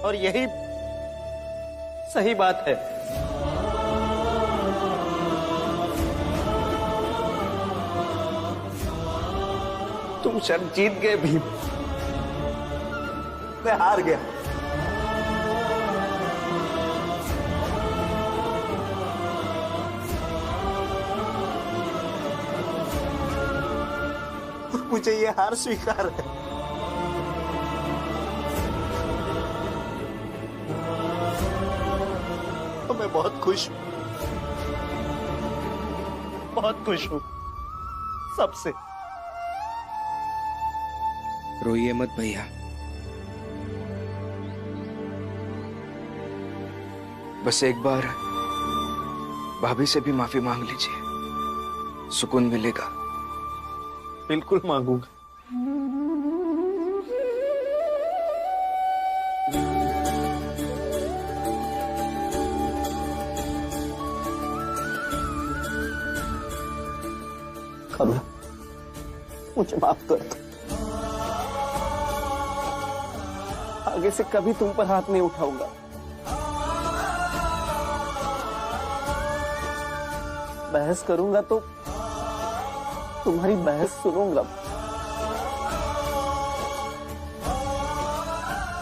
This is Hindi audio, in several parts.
और यही सही बात है। तुम शर्त जीत गए भीम, मैं हार गया। मुझे ये हार स्वीकार है। तो मैं बहुत खुश हूं, बहुत खुश हूं सबसे। रोइए मत भैया, बस एक बार भाभी से भी माफी मांग लीजिए, सुकून मिलेगा। बिल्कुल मांगूंगा। करुणा, मुझे माफ कर दो। आगे से कभी तुम पर हाथ नहीं उठाऊंगा। बहस करूंगा तो तुम्हारी बहस सुनूंगा।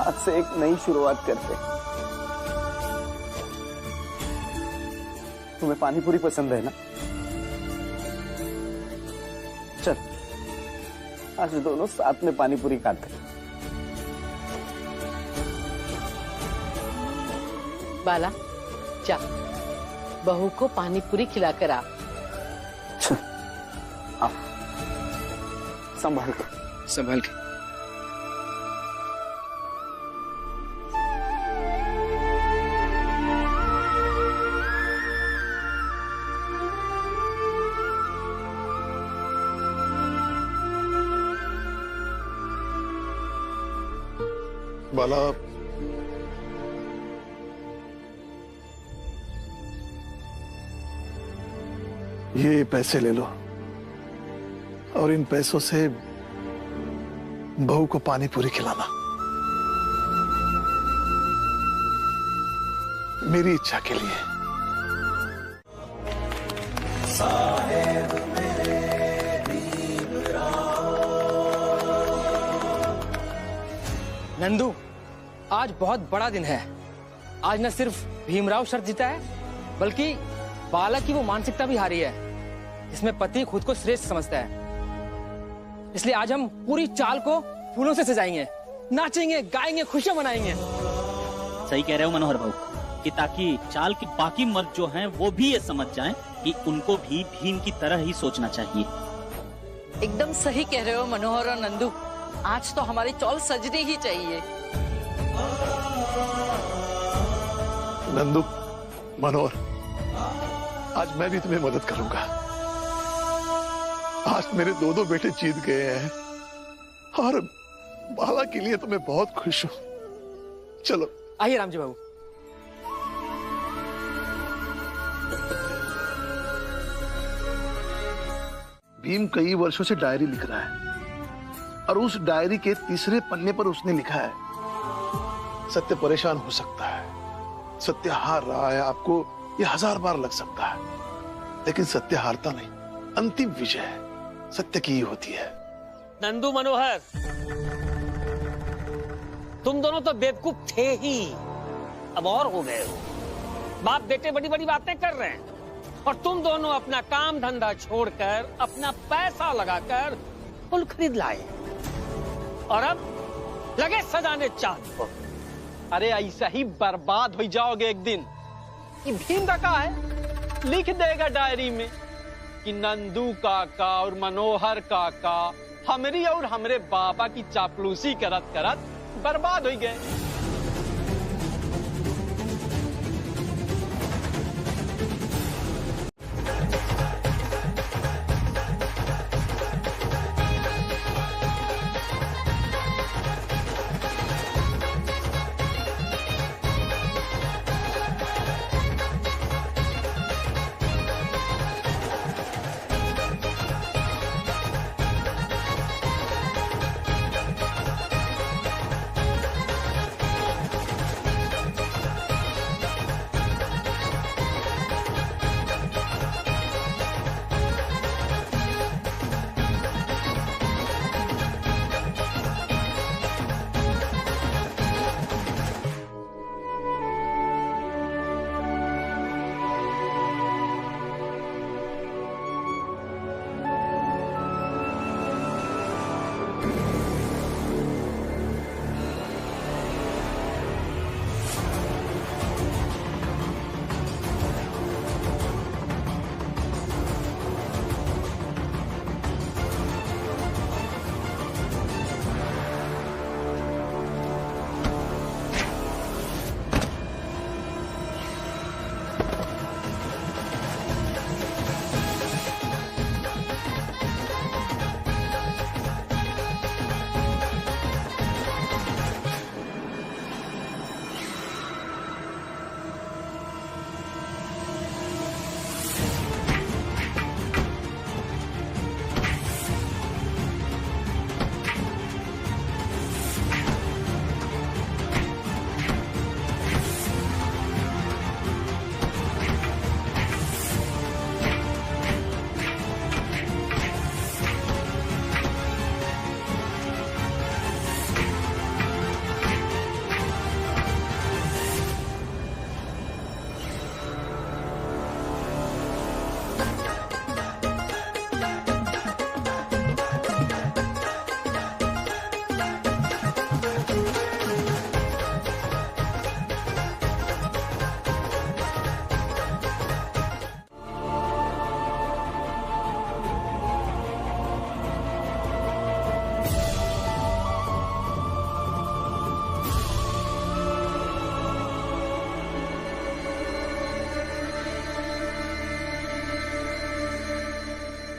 आज से एक नई शुरुआत करते। तुम्हें पानी पूरी पसंद है ना? चल, आज दोनों साथ में पानी पूरी खाते। बाला, जा बहू को पानी पूरी खिलाकर आ। संभाल के, संभाल के। बाला, ये पैसे ले लो और इन पैसों से बहू को पानी पूरी खिलाना। मेरी इच्छा के लिए। नंदू, आज बहुत बड़ा दिन है। आज न सिर्फ भीमराव शर्त जीता है, बल्कि बाला की वो मानसिकता भी हारी है जिसमें पति खुद को श्रेष्ठ समझता है। इसलिए आज हम पूरी चाल को फूलों से सजाएंगे, नाचेंगे, गाएंगे, खुशियां मनाएंगे। सही कह रहे हो मनोहर भाऊ, कि ताकि चाल के बाकी मर्द जो हैं वो भी ये समझ जाएं कि उनको भी भीम की तरह ही सोचना चाहिए। एकदम सही कह रहे हो मनोहर और नंदू, आज तो हमारी चौल सजनी ही चाहिए। नंदू, मनोहर, आज मैं भी तुम्हें मदद करूंगा। आज मेरे दो बेटे जीत गए हैं और बाला के लिए तो मैं बहुत खुश हूं। चलो आइए रामजी बाबू। भीम कई वर्षों से डायरी लिख रहा है और उस डायरी के तीसरे पन्ने पर उसने लिखा है, सत्य परेशान हो सकता है, सत्य हार रहा है, आपको ये 1000 बार लग सकता है, लेकिन सत्य हारता नहीं, अंतिम विजय सत्य की ही होती है। नंदू, मनोहर, तुम दोनों तो बेवकूफ थे ही, अब और हो गए हो। बाप बेटे बड़ी बड़ी बातें कर रहे हैं और तुम दोनों अपना काम धंधा छोड़कर, अपना पैसा लगाकर फूल खरीद लाए और अब लगे सजाने चांद को। अरे ऐसा ही बर्बाद हो जाओगे एक दिन। ये भीम का क्या है, लिख देगा डायरी में कि नंदू काका और मनोहर काका हमरी और हमरे बाबा की चापलूसी करत करत बर्बाद हो गए।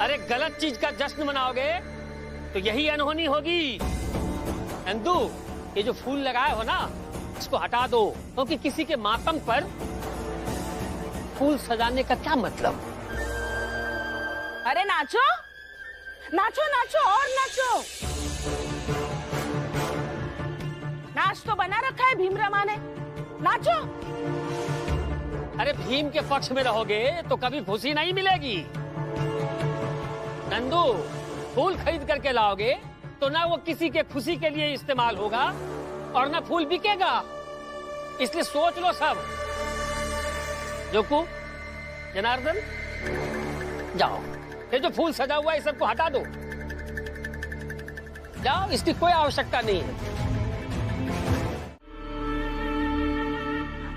अरे गलत चीज का जश्न मनाओगे तो यही अनहोनी होगी। नंदू, ये जो फूल लगाए हो ना, इसको हटा दो, क्योंकि किसी के मातम पर फूल सजाने का क्या मतलब। अरे नाचो नाचो नाचो और नाचो। नाच तो बना रखा है भीमरामा ने, नाचो। अरे भीम के पक्ष में रहोगे तो कभी खुशी नहीं मिलेगी। नंदू, फूल खरीद करके लाओगे तो ना वो किसी के खुशी के लिए इस्तेमाल होगा और ना फूल बिकेगा। इसलिए सोच लो सब। जोकू, जनार्दन, जाओ, ये जो फूल सजा हुआ है इस सबको हटा दो। जाओ, इसकी कोई आवश्यकता नहीं है।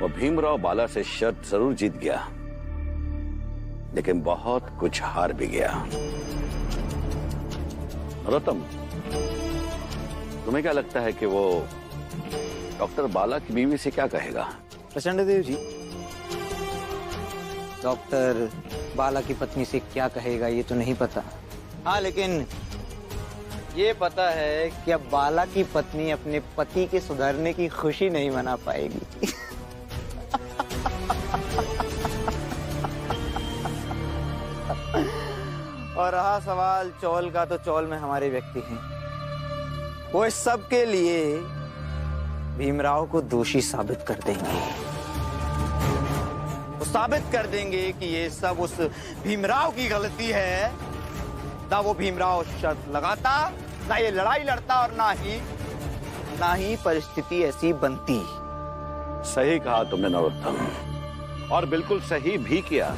वो भीमराव बाला से शर्त जरूर जीत गया, लेकिन बहुत कुछ हार भी गया। नरोत्तम, तुम्हें क्या लगता है कि वो डॉक्टर बाला की बीवी से क्या कहेगा? प्रचंड देव जी, डॉक्टर बाला की पत्नी से क्या कहेगा ये तो नहीं पता। हाँ, लेकिन ये पता है कि अब बाला की पत्नी अपने पति के सुधरने की खुशी नहीं मना पाएगी। और रहा सवाल चौल का, तो चौल में हमारे व्यक्ति हैं। वो इस सब के लिए भीमराव को दोषी साबित कर देंगे। वो साबित कर देंगे कि ये सब उस भीमराव की गलती है। ना वो भीमराव शर्त लगाता, ना ये लड़ाई लड़ता, और ना ही परिस्थिति ऐसी बनती। सही कहा तुमने नरोत्तम, और बिल्कुल सही भी किया।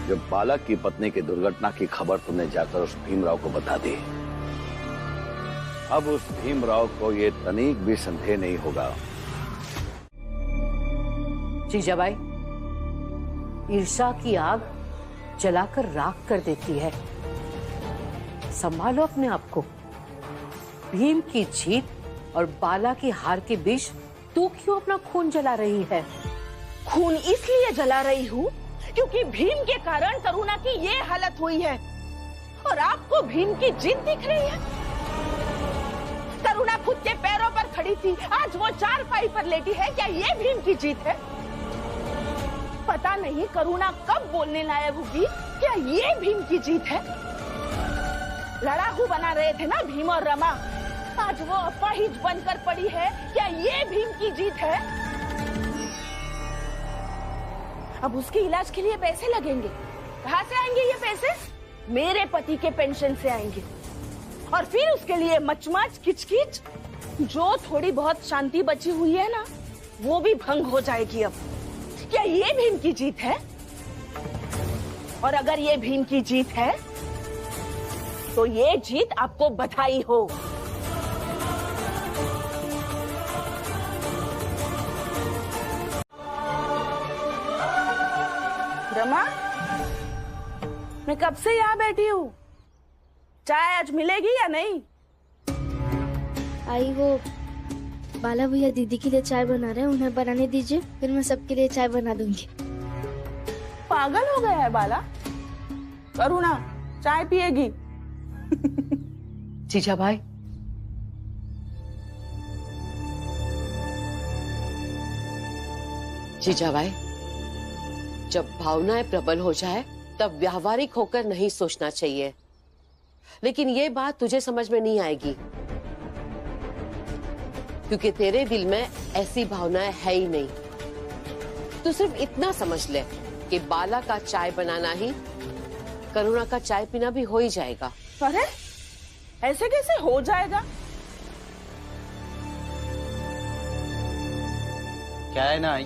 जब बाला की पत्नी की दुर्घटना की खबर तुमने जाकर उस भीमराव को बता दी, अब उस भीमराव को ये तनिक भी संदेह नहीं होगा। जीजाबाई, ईर्ष्या की आग जलाकर राख कर देती है। संभालो अपने आप को। भीम की जीत और बाला की हार के बीच तू क्यों अपना खून जला रही है? खून इसलिए जला रही हूँ क्योंकि भीम के कारण करुणा की ये हालत हुई है, और आपको भीम की जीत दिख रही है। करुणा खुद के पैरों पर खड़ी थी, आज वो चारपाई पर लेटी है। क्या ये भीम की जीत है? पता नहीं करुणा कब बोलने लायक होगी। क्या ये भीम की जीत है? लड़ाकू बना रहे थे ना भीम और रमा, आज वो अपाहिज बनकर पड़ी है। क्या ये भीम की जीत है? अब उसके इलाज के लिए पैसे लगेंगे। कहाँ से आएंगे ये पैसे? मेरे पति के पेंशन से आएंगे। और फिर उसके लिए मचमच किचकिच, जो थोड़ी बहुत शांति बची हुई है ना, वो भी भंग हो जाएगी अब। क्या ये भीम की जीत है? और अगर ये भीम की जीत है तो ये जीत आपको बधाई हो। रमा, मैं कब से यहाँ बैठी हूँ। चाय आज मिलेगी या नहीं? आई, वो बाला भैया दीदी के लिए चाय बना रहे हैं, उन्हें बनाने दीजिए, फिर मैं सबके लिए चाय बना दूंगी। पागल हो गया है बाला? करुणा चाय पिएगी? जीजाबाई, जीजाबाई, जब भावनाएं प्रबल हो जाए तब व्यावहारिक होकर नहीं सोचना चाहिए। लेकिन ये बात तुझे समझ में नहीं आएगी, क्योंकि तेरे दिल में ऐसी भावनाएं है ही नहीं। तू सिर्फ इतना समझ ले कि बाला का चाय बनाना ही करुणा का चाय पीना भी हो ही जाएगा। अरे ऐसे कैसे हो जाएगा? क्या है ना,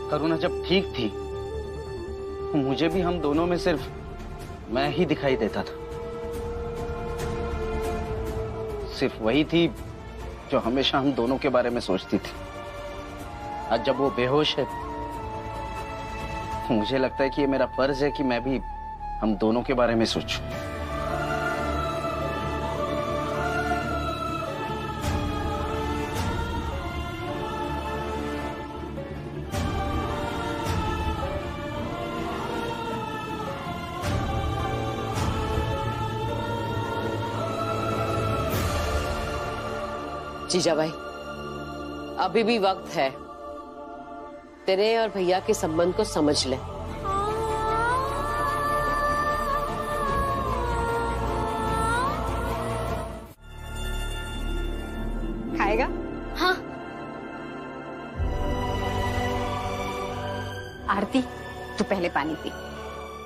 करुणा जब ठीक थी, मुझे भी हम दोनों में सिर्फ मैं ही दिखाई देता था। सिर्फ वही थी जो हमेशा हम दोनों के बारे में सोचती थी। आज जब वो बेहोश है, मुझे लगता है कि ये मेरा फर्ज है कि मैं भी हम दोनों के बारे में सोचूं। जीजा भाई, अभी भी वक्त है, तेरे और भैया के संबंध को समझ ले। खाएगा? हाँ। आरती, तू पहले पानी पी।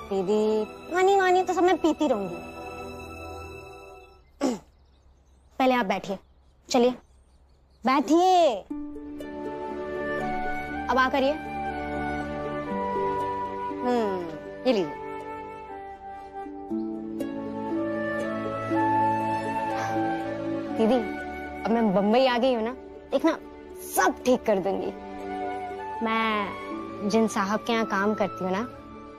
दीदी, पानी वानी तो सब मैं पीती रहूंगी। पहले आप बैठिए, चलिए बैठिए। अब आ करिए। ये लीजिए। दीदी, अब मैं बम्बई आ गई हूँ ना, देखना सब ठीक कर दूंगी। मैं जिन साहब के यहाँ काम करती हूँ ना,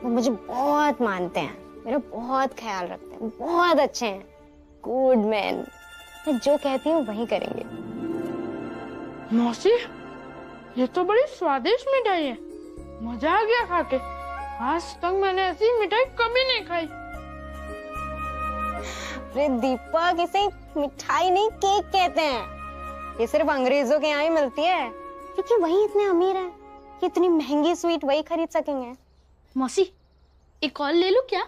वो मुझे बहुत मानते हैं, मेरा बहुत ख्याल रखते हैं, बहुत अच्छे हैं, गुड मैन। मैं जो कहती हूँ वही करेंगे। मौसी, ये तो बड़ी स्वादिष्ट मिठाई है, मजा आ गया खा के। आज तक मैंने ऐसी मिठाई कभी नहीं खाई। अरे दीपक, इसे मिठाई नहीं केक कहते हैं। ये सिर्फ अंग्रेजों के यहाँ ही मिलती है, क्योंकि वही इतने अमीर हैं कि इतनी महंगी स्वीट वही खरीद सकेंगे। मौसी, एक और ले लूं क्या?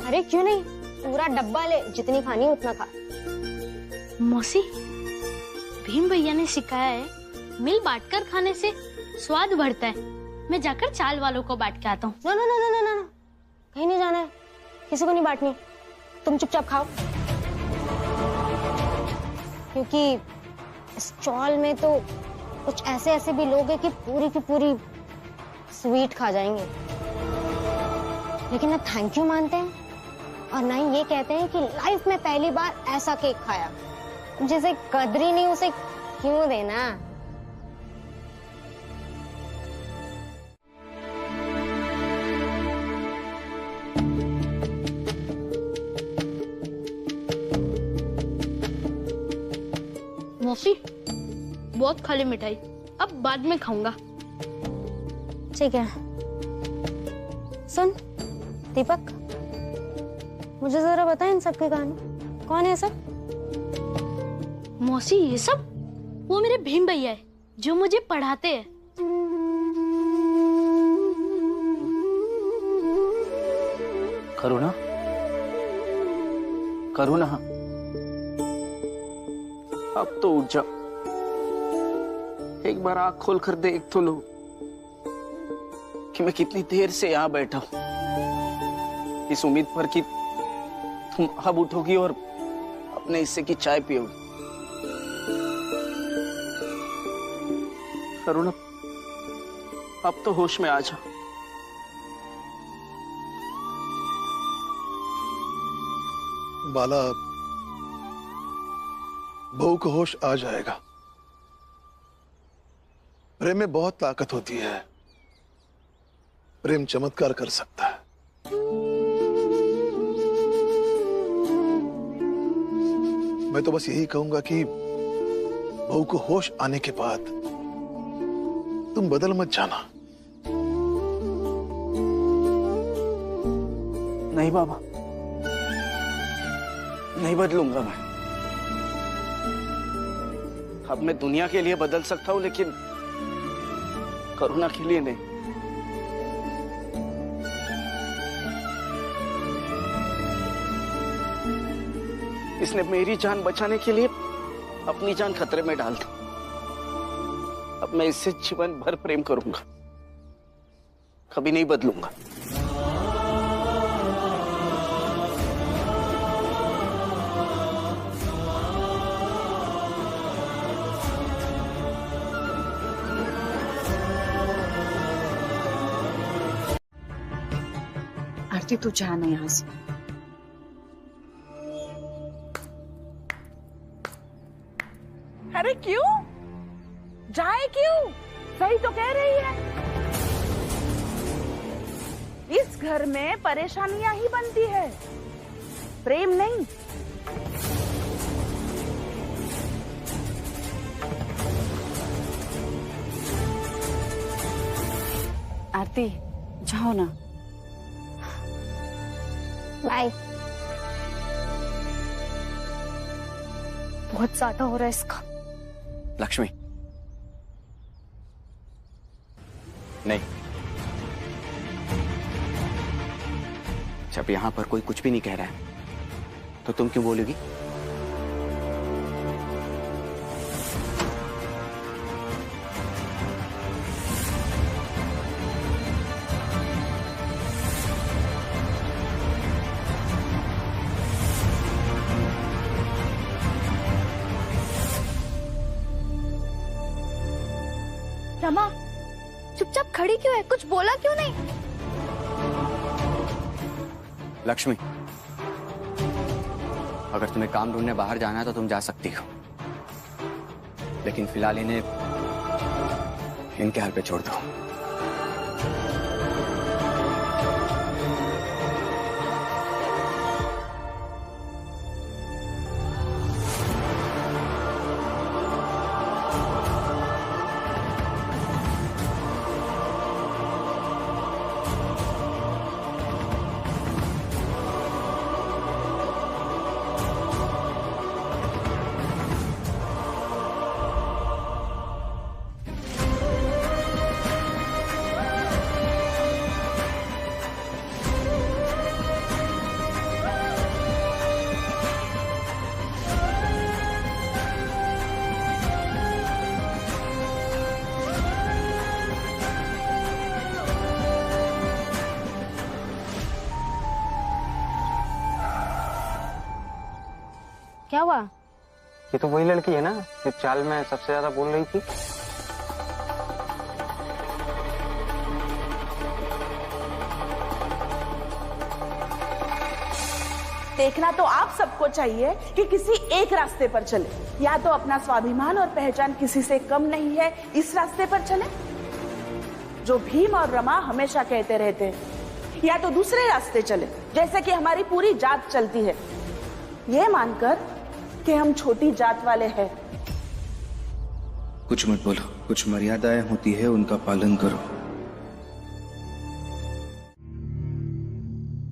अरे क्यों नहीं, पूरा डब्बा ले, जितनी खानी उतना खा। मौसी, भीम भैया ने सिखाया है, मिल बांटकर खाने से स्वाद बढ़ता है। मैं जाकर चाल वालों को बांट के आता हूँ। No no no no no no, कहीं नहीं जाना है, किसी को नहीं बांटनी, तुम चुपचाप खाओ। क्योंकि इस चौल में तो कुछ ऐसे ऐसे भी लोग हैं कि पूरी की पूरी स्वीट खा जाएंगे, लेकिन ना थैंक यू मानते हैं और ना ही ये कहते हैं कि लाइफ में पहली बार ऐसा केक खाया। जिसे कदर ही नहीं उसे क्यों देना। मौसी, बहुत खा ली मिठाई, अब बाद में खाऊंगा। ठीक है। सुन दीपक, मुझे जरा बता इन सब की कहानी, कौन है सब? मौसी, ये सब वो मेरे भीम भैया है, जो मुझे पढ़ाते हैं। करुणा, करुणा, अब तो उठ जा, एक बार आंख खोल कर देख तो लो कि मैं कितनी देर से यहाँ बैठा हूं, इस उम्मीद पर कि तुम अब उठोगी और अपने हिस्से की चाय पियोगी। करुणा, अब तो होश में आ जा। बाला, बहू को होश आ जाएगा। प्रेम में बहुत ताकत होती है, प्रेम चमत्कार कर सकता है। मैं तो बस यही कहूंगा कि बहू को होश आने के बाद तुम बदल मत जाना। नहीं बाबा, नहीं बदलूंगा मैं। अब मैं दुनिया के लिए बदल सकता हूं, लेकिन करुणा के लिए नहीं। इसने मेरी जान बचाने के लिए अपनी जान खतरे में डाल दी। अब मैं इससे जीवन भर प्रेम करूंगा, कभी नहीं बदलूंगा। आरती, तू जाना यहाँ से। अरे क्यों जाए, क्यों? सही तो कह रही है। इस घर में परेशानियां ही बनती है, प्रेम नहीं। आरती, जाओ ना। बाय। बहुत ज्यादा हो रहा है इसका। लक्ष्मी, नहीं, जब यहां पर कोई कुछ भी नहीं कह रहा है तो तुम क्यों बोलोगी? रमा, चुपचाप खड़ी क्यों है? कुछ बोला क्यों नहीं? लक्ष्मी, अगर तुम्हें काम ढूंढने बाहर जाना है तो तुम जा सकती हो, लेकिन फिलहाल इन्हें इनके हाल पे छोड़ दो। क्या हुआ? ये तो वही लड़की है ना जो चाल में सबसे ज्यादा बोल रही थी। देखना तो आप सबको चाहिए कि किसी एक रास्ते पर चले, या तो अपना स्वाभिमान और पहचान किसी से कम नहीं है इस रास्ते पर चले जो भीम और रमा हमेशा कहते रहते हैं, या तो दूसरे रास्ते चले जैसे कि हमारी पूरी जात चलती है, ये मानकर कि हम छोटी जात वाले हैं। कुछ मत बोलो, कुछ मर्यादाएं होती है उनका पालन करो।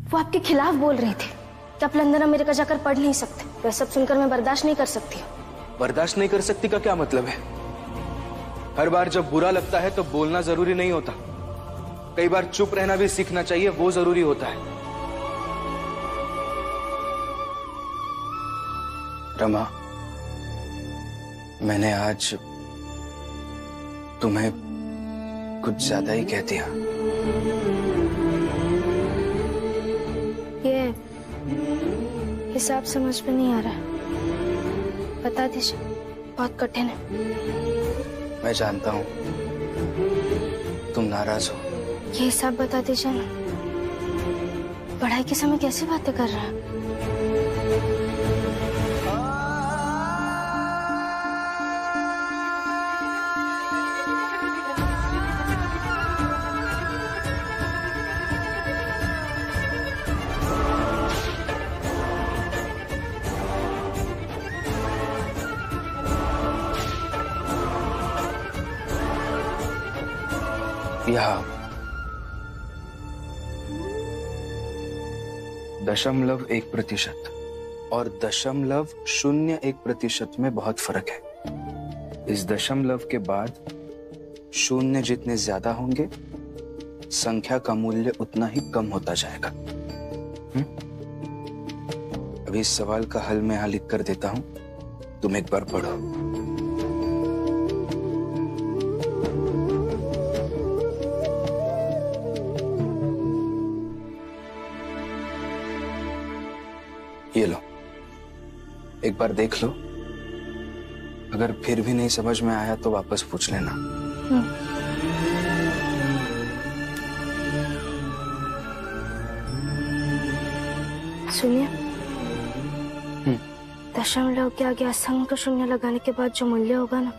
वो आपके खिलाफ बोल रही थी कि आप लंदन अमेरिका जाकर पढ़ नहीं सकते। वह सब सुनकर मैं बर्दाश्त नहीं कर सकती। बर्दाश्त नहीं कर सकती का क्या मतलब है? हर बार जब बुरा लगता है तो बोलना जरूरी नहीं होता, कई बार चुप रहना भी सीखना चाहिए, वो जरूरी होता है। रमा, मैंने आज तुम्हें कुछ ज्यादा ही कह दिया। ये हिसाब समझ में नहीं आ रहा है, बता दीजिए, बहुत कठिन है। मैं जानता हूं तुम नाराज हो। ये हिसाब बता दीजिए ना, पढ़ाई के समय कैसी बातें कर रहा है? यहाँ 0.1% और 0.01% में बहुत फर्क है। इस दशमलव के बाद शून्य जितने ज्यादा होंगे, संख्या का मूल्य उतना ही कम होता जाएगा। अभी इस सवाल का हल मैं यहां लिख कर देता हूं, तुम एक बार पढ़ो। ये लो, एक बार देख लो, अगर फिर भी नहीं समझ में आया तो वापस पूछ लेना। सुनिए, दशमलव के आगे असंख्य शून्य लगाने के बाद जो मूल्य होगा ना,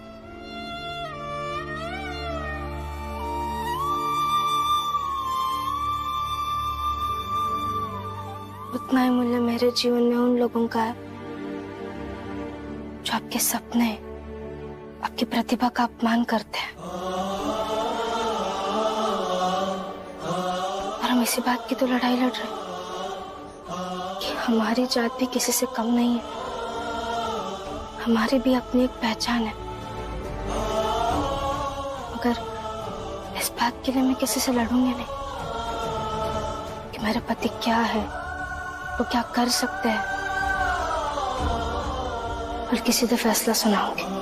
उतना ही मूल्य मेरे जीवन में उन लोगों का है जो आपके सपने, आपकी प्रतिभा का अपमान करते हैं। और हम इसी बात की तो लड़ाई लड़ रहे हैं कि हमारी जात भी किसी से कम नहीं है, हमारी भी अपनी एक पहचान है, मगर इस बात के लिए मैं किसी से लड़ूंगी नहीं कि मेरे पति क्या है, वो क्या कर सकते हैं, बल्कि सीधे फैसला सुनाऊंगी।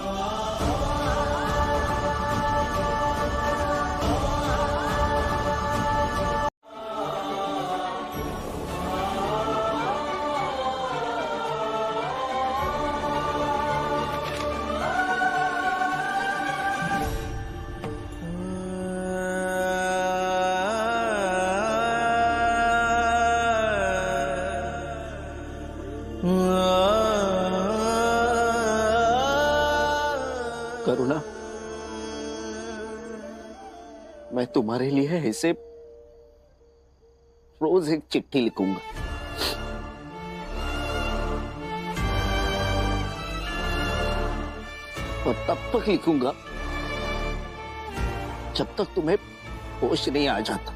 करुणा, मैं तुम्हारे लिए ऐसे रोज एक चिट्ठी लिखूंगा। और तब तक लिखूंगा जब तक तुम्हें होश नहीं आ जाता।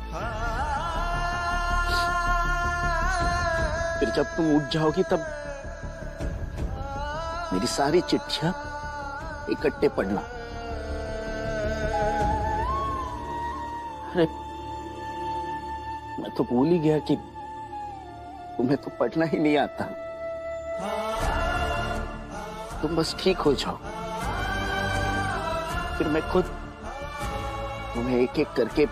फिर जब तुम उठ जाओगी तब मेरी सारी चिट्ठियां इकट्ठे पढ़ना। अरे मैं तो भूल ही गया कि तुम्हें तो पढ़ना ही नहीं आता। तुम बस ठीक हो जाओ, फिर मैं खुद तुम्हें एक एक करके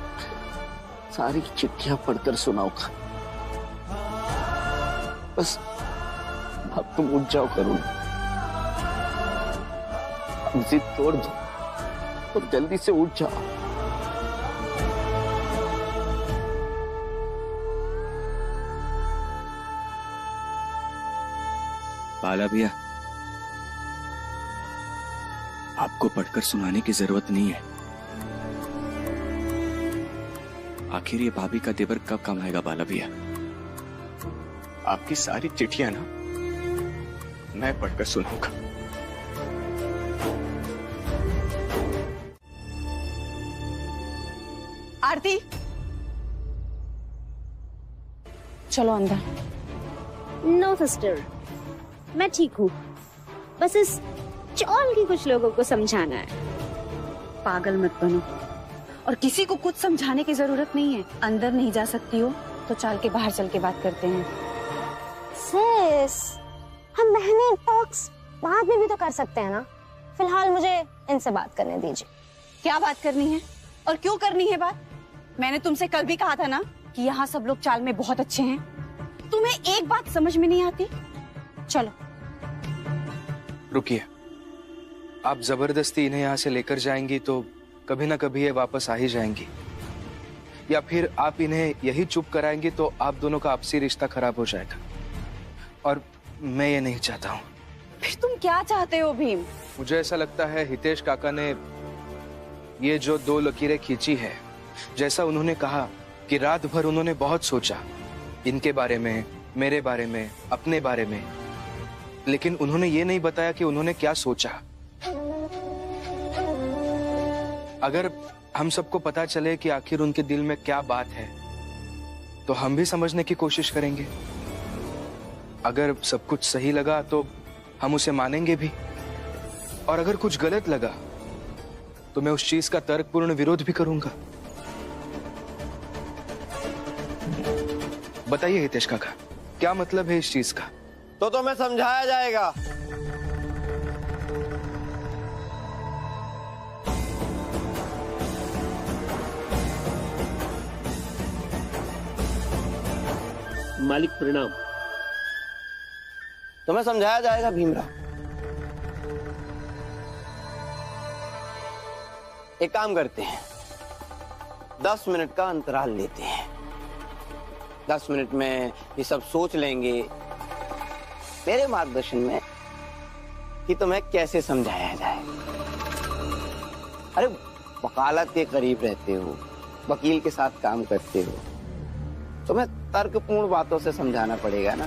सारी चिट्ठियां पढ़कर सुनाऊंगा। बस अब तुम उठ जाओ करुणा, जिद तोड़ दो और जल्दी से उठ जाओ। बाला भैया, आपको पढ़कर सुनाने की जरूरत नहीं है। आखिर ये भाभी का देवर कब काम आएगा बाला भैया? आपकी सारी चिट्ठियां ना मैं पढ़कर सुनाऊंगा। आरती, चलो अंदर। नो सिस्टर, मैं ठीक हूँ। बस इस चौल की कुछ लोगों को समझाना है। पागल मत बनो, और किसी को कुछ समझाने की जरूरत नहीं है। अंदर नहीं जा सकती हो तो चल के बाहर चल के बात करते हैं। सिस, हम बहनें टॉक्स बाद में भी तो कर सकते हैं ना। फिलहाल मुझे इनसे बात करने दीजिए। क्या बात करनी है और क्यों करनी है बात? मैंने तुमसे कल भी कहा था ना कि यहाँ सब लोग चाल में बहुत अच्छे हैं। तुम्हें एक बात समझ में नहीं आती? चलो। रुकिए, आप जबरदस्ती इन्हें यहाँ से लेकर जाएंगी तो कभी ना कभी ये वापस आ ही जाएंगी, या फिर आप इन्हें यही चुप कराएंगी तो आप दोनों का आपसी रिश्ता खराब हो जाएगा, और मैं ये नहीं चाहता हूँ। फिर तुम क्या चाहते हो भीम? मुझे ऐसा लगता है हितेश काका ने ये जो 2 लकीरें खींची है, जैसा उन्होंने कहा कि रात भर उन्होंने बहुत सोचा इनके बारे में, मेरे बारे में, अपने बारे में, लेकिन उन्होंने ये नहीं बताया कि उन्होंने क्या सोचा। अगर हम सबको पता चले कि आखिर उनके दिल में क्या बात है तो हम भी समझने की कोशिश करेंगे। अगर सब कुछ सही लगा तो हम उसे मानेंगे भी, और अगर कुछ गलत लगा तो मैं उस चीज का तर्कपूर्ण विरोध भी करूंगा। बताइए हितेश काका, क्या मतलब है इस चीज का? तो तुम्हें समझाया जाएगा। मालिक प्रणाम। तुम्हें समझाया जाएगा भीमराव। एक काम करते हैं, 10 मिनट का अंतराल लेते हैं। 10 मिनट में ये सब सोच लेंगे मेरे मार्गदर्शन में कि तुम्हें कैसे समझाया जाए। अरे वकालत के करीब रहते हो, वकील के साथ काम करते हो, तुम्हें तर्कपूर्ण बातों से समझाना पड़ेगा ना।